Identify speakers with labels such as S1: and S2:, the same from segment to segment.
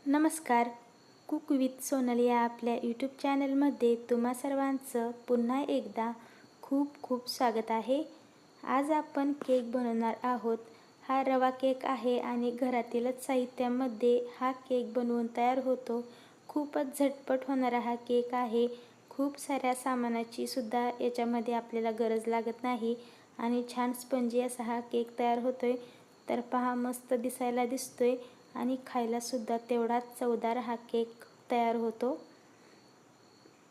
S1: नमस्कार. Cook with Sonal या आपल्या यूट्यूब चॅनलमध्ये तुम्हा सर्वांचं पुन्हा एकदा खूप खूप स्वागत आहे. आज आपण केक बनवणार आहोत. हा रवा केक आहे आणि घरातीलच साहित्यामध्ये हा केक बनवून तयार होतो. खूपच झटपट होणारा हा केक आहे. खूप साऱ्या सामानाची सुद्धा याच्यामध्ये आपल्याला गरज लागत नाही आणि छान स्पंजी असा हा केक तयार होतोय. तर पहा, मस्त दिसायला दिसतोय आणि खायलासुद्धा तेवढाच चवदार हा केक तयार होतो.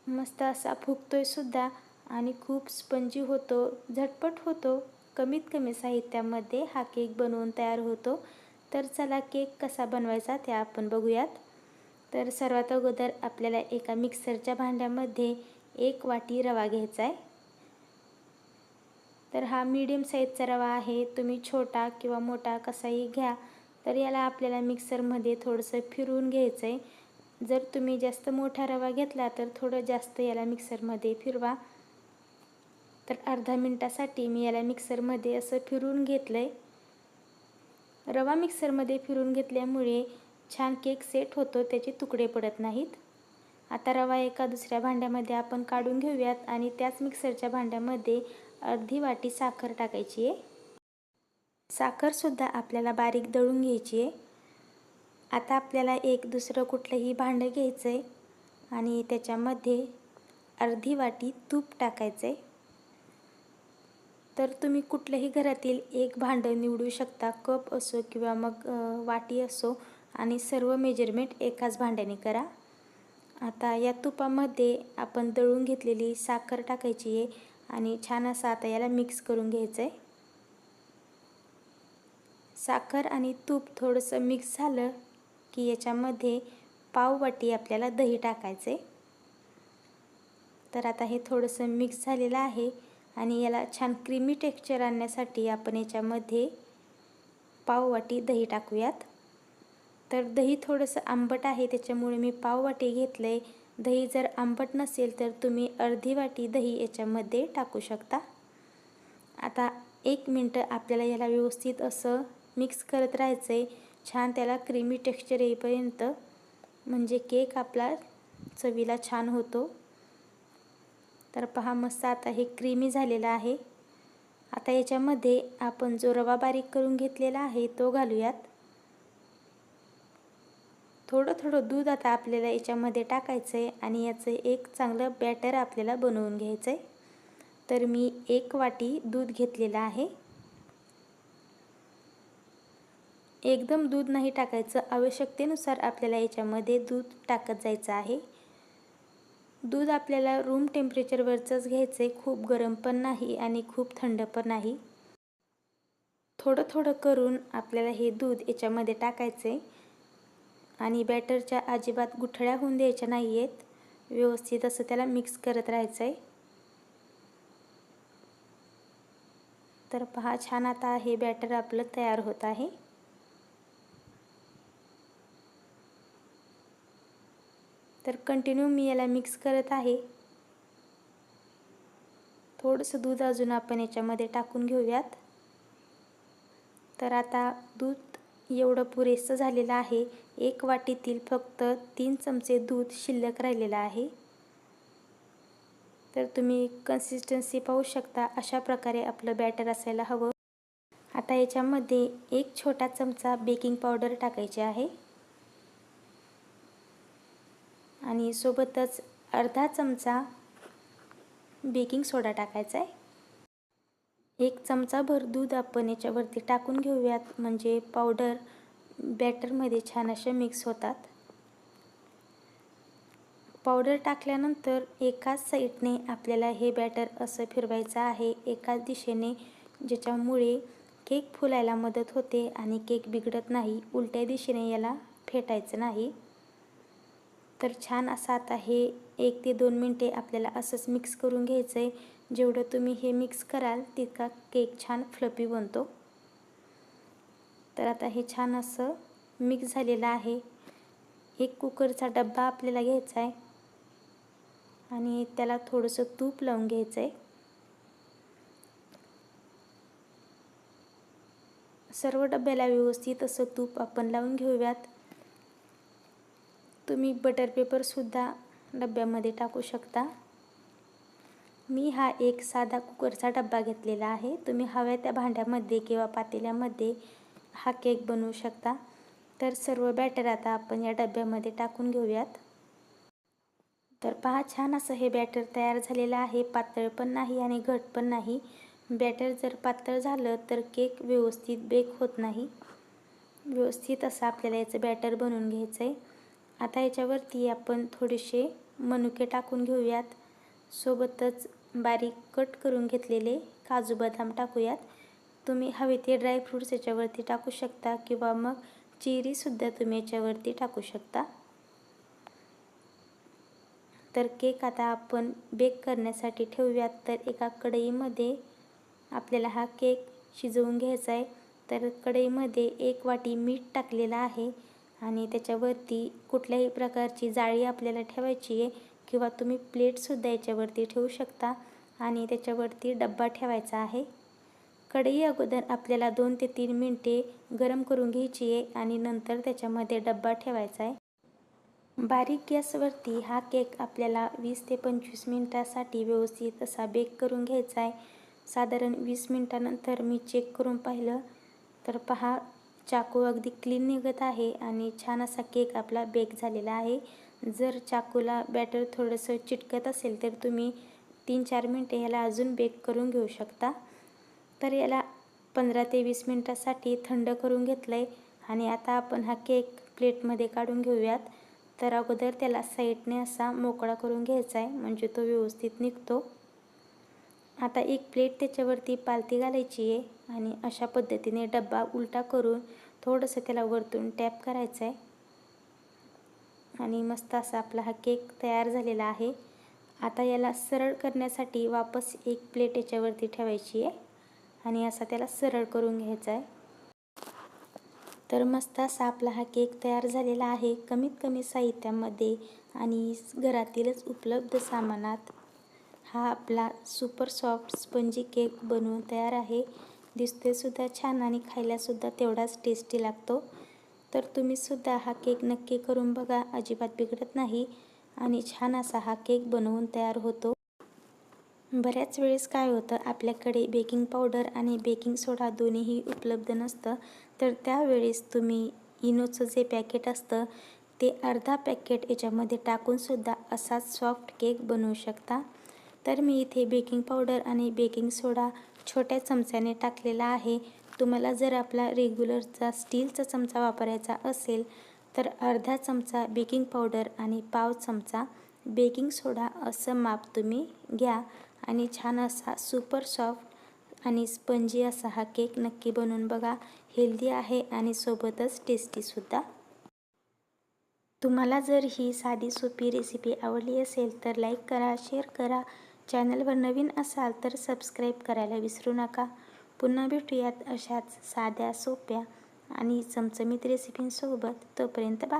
S1: मस्त असा फुगतोय सुद्धा आणि खूप स्पंजी होतो, झटपट होतो. कमीत कमी साहित्यामध्ये हा केक बनवून तयार होतो. तर चला केक कसा बनवायचा ते आपण बघूयात. तर सर्वात अगोदर आपल्याला एका मिक्सरच्या भांड्यामध्ये 1 वाटी रवा घ्यायचा आहे. तर हा मीडियम साईजचा रवा आहे. तुम्ही छोटा किंवा मोठा कसाही घ्या. तर याला आपल्याला मिक्सरमध्ये थोडंसं फिरवून घ्यायचं आहे. जर तुम्ही जास्त मोठा रवा घेतला तर थोडं जास्त याला मिक्सरमध्ये फिरवा. तर अर्धा मिनटासाठी मी याला मिक्सरमध्ये असं फिरवून घेतलं आहे. रवा मिक्सरमध्ये फिरवून घेतल्यामुळे छान केक सेट होतो, त्याचे तुकडे पडत नाहीत. आता रवा एका दुसऱ्या भांड्यामध्ये आपण काढून घेऊयात आणि त्याच मिक्सरच्या भांड्यामध्ये अर्धी वाटी साखर टाकायची आहे. साखरसुद्धा आपल्याला बारीक दळून घ्यायची आहे. आता आपल्याला एक दुसरं कुठलंही भांडं घ्यायचं आहे आणि त्याच्यामध्ये अर्धी वाटी तूप टाकायचं आहे. तर तुम्ही कुठलंही घरातील एक भांडं निवडू शकता, कप असो किंवा मग वाटी असो, आणि सर्व मेजरमेंट एकाच भांड्याने करा. आता या तुपामध्ये आपण दळून घेतलेली साखर टाकायची आहे आणि छान असं आता याला मिक्स करून घ्यायचं आहे. साखर आणि तूप थोडंसं मिक्स झालं की याच्यामध्ये पाव वाटी आपल्याला दही टाकायचं आहे. तर आता हे थोडंसं मिक्स झालेलं आहे आणि याला छान क्रीमी टेक्स्चर आणण्यासाठी आपण याच्यामध्ये पाव वाटी दही टाकूयात. तर दही थोडंसं आंबट आहे, त्याच्यामुळे मी पाव वाटी घेतलं आहे. दही जर आंबट नसेल तर तुम्ही अर्धी वाटी दही याच्यामध्ये टाकू शकता. आता 1 मिनटं आपल्याला याला व्यवस्थित असं मिक्स करत राहायचं आहे, छान त्याला क्रीमी टेक्स्चर येईपर्यंत, म्हणजे केक आपला चवीला छान होतो. तर पहा, मस्त आता हे क्रीमी झालेलं आहे. आता याच्यामध्ये आपण जो रवा बारीक करून घेतलेला आहे तो घालूयात. थोडं थोडं दूध आता आपल्याला याच्यामध्ये टाकायचं आहे आणि याचं एक चांगलं बॅटर आपल्याला बनवून घ्यायचं आहे. तर मी 1 वाटी दूध घेतलेलं आहे. एकदम दूध नाही टाकायचं, आवश्यकतेनुसार आपल्याला याच्यामध्ये दूध टाकत जायचं आहे. दूध आपल्याला रूम टेम्परेचरवरचंच घ्यायचं आहे, खूप गरम पण नाही आणि खूप थंड पण नाही. थोडं थोडं करून आपल्याला हे दूध याच्यामध्ये टाकायचं आहे आणि बॅटरच्या अजिबात गुठळ्या होऊन द्यायच्या नाही आहेत. व्यवस्थित असं त्याला मिक्स करत राहायचं आहे. तर पहा, छान आता हे बॅटर आपलं तयार होत आहे. तर कंटिन्यू मी याला मिक्स करत आहे. थोडंसं दूध अजून आपण याच्यामध्ये टाकून घेऊयात. तर आता दूध एवढं पुरेसं झालेलं आहे. 1 वाटीतील फक्त 3 चमचे दूध शिल्लक राहिलेलं आहे. तर तुम्ही कन्सिस्टन्सी पाहू शकता, अशा प्रकारे आपलं बॅटर असायला हवं. आता याच्यामध्ये 1 छोटा चमचा बेकिंग पावडर टाकायची आहे आणि सोबतच अर्धा चमचा बेकिंग सोडा टाकायचा आहे. 1 चमचाभर दूध आपण याच्यावरती टाकून घेऊयात, म्हणजे पावडर बॅटरमध्ये छान असे मिक्स होतात. पावडर टाकल्यानंतर एकाच साईडने आपल्याला हे बॅटर असं फिरवायचं आहे, एकाच दिशेने, ज्याच्यामुळे केक फुलायला मदत होते आणि केक बिघडत नाही. उलट्या दिशेने याला फेटायचं नाही. तर छान असं आता हे 1 ते 2 मिनटे आपल्याला असंच मिक्स करून घ्यायचं आहे. जेवढं तुम्ही हे मिक्स कराल तितका केक छान फ्लफी बनतो. तर आता हे छान असं मिक्स झालेलं आहे. एक कुकरचा डब्बा आपल्याला घ्यायचा आहे आणि त्याला थोडंसं तूप लावून घ्यायचं आहे. सर्व डब्याला व्यवस्थित असं तूप आपण लावून घेऊयात. तुम्ही बटर पेपरसुद्धा डब्यामध्ये टाकू शकता। मी हा एक साधा कुकरचा डब्बा घेतलेला आहे। तुम्ही हव्या त्या भांड्यामध्ये किंवा पातेल्यामध्ये हा केक बनवू शकता। तर सर्व बॅटर आता आपण या डब्यामध्ये टाकून घेऊयात। तर पहा, छान असं हे बॅटर तयार झालेलं आहे। पातळ पण नाही आणि घट पण नाही। बॅटर जर पातळ झालं तर केक व्यवस्थित बेक होत नाही। व्यवस्थित असं आपल्याला याचं बॅटर बनवून घ्यायचं आहे। आता याच्यावरती आपण थोडेसे मनुके टाकून घेऊयात। सोबतच बारीक कट करून घेतलेले काजू बदाम टाकूयात। तुम्ही हवे ते ड्रायफ्रूट्स याच्यावरती टाकू शकता किंवा मग चेरीसुद्धा तुम्ही याच्यावरती टाकू शकता। तर केक आता आपण बेक करण्यासाठी ठेवूयात। तर एका कढईमध्ये आपल्याला हा केक शिजवून घ्यायचा आहे। तर कढईमध्ये 1 वाटी मीठ टाकलेलं आहे आणि त्याच्यावरती कुठल्याही प्रकारची जाळी आपल्याला ठेवायची आहे किंवा तुम्ही प्लेटसुद्धा याच्यावरती ठेवू शकता आणि त्याच्यावरती डब्बा ठेवायचा आहे। कढई अगोदर आपल्याला 2 ते 3 मिनिटे गरम करून घ्यायची आहे आणि नंतर त्याच्यामध्ये डब्बा ठेवायचा आहे। बारीक गॅसवरती हा केक आपल्याला 20 ते 25 मिनिटासाठी व्यवस्थित असा बेक करून घ्यायचा आहे। साधारण 20 मिनिटानंतर मी चेक करून पाहिलं तर पहा, चाकू अगदी क्लीन निघत आहे आणि छान असा केक आपला बेक झालेला आहे। जर चाकूला बॅटर थोडंसं चिटकत असेल तर तुम्ही 3-4 मिनिटे याला अजून बेक करून घेऊ शकता। तर याला 15 ते 20 मिनिटासाठी थंड करून घेतलं आहे आणि आता आपण हा केक प्लेटमध्ये काढून घेऊयात। तर अगोदर त्याला साईडने असा मोकळा करून घ्यायचा आहे म्हणजे तो व्यवस्थित निघतो। आता एक प्लेट त्याच्यावरती पालथी घालायची आहे आणि अशा पद्धतीने डब्बा उलटा करून थोडंसं त्याला वरतून टॅप करायचं आहे आणि मस्त असा आपला हा केक तयार झालेला आहे। आता याला सरळ करण्यासाठी वापस एक प्लेट याच्यावरती ठेवायची आहे आणि असा त्याला सरळ करून घ्यायचा आहे। तर मस्त असा आपला हा केक तयार झालेला आहे। कमीत कमी साहित्यामध्ये आणि घरातीलच उपलब्ध सामानात हा आपला सुपर सॉफ्ट स्पंजी केक बनवून तयार आहे। दिसते सुद्धा छान आणि खायलासुद्धा तेवढाच टेस्टी लागतो। तर तुम्हीसुद्धा हा केक नक्की करून बघा, अजिबात बिघडत नाही आणि छान असा हा केक बनवून तयार होतो। बऱ्याच वेळेस काय होतं, आपल्याकडे बेकिंग पावडर आणि बेकिंग सोडा दोन्हीही उपलब्ध नसतं। तर त्यावेळेस तुम्ही इनोचं जे पॅकेट असतं ते अर्धा पॅकेट याच्यामध्ये टाकूनसुद्धा असाच सॉफ्ट केक बनवू शकता। तर मी इथे बेकिंग पावडर आणि बेकिंग सोडा छोट्या चमच्याने टाकलेला आहे। तुम्हाला जर आपला रेग्युलरचा स्टीलचा चमचा वापरायचा असेल तर अर्धा चमचा बेकिंग पावडर आणि पाव चमचा बेकिंग सोडा असं माप तुम्ही घ्या आणि छान असा सुपर सॉफ्ट आणि स्पंजी असा हा केक नक्की बनवून बघा। हेल्दी आहे आणि सोबतच टेस्टीसुद्धा। तुम्हाला जर ही साधी सोपी रेसिपी आवडली असेल तर लाईक करा, शेअर करा। चॅनलवर नवीन असाल तर सबस्क्राईब करायला विसरू नका। पुन्हा भेटूयात अशाच साध्या, सोप्या आणि चमचमीत रेसिपींसोबत। तोपर्यंत बाय।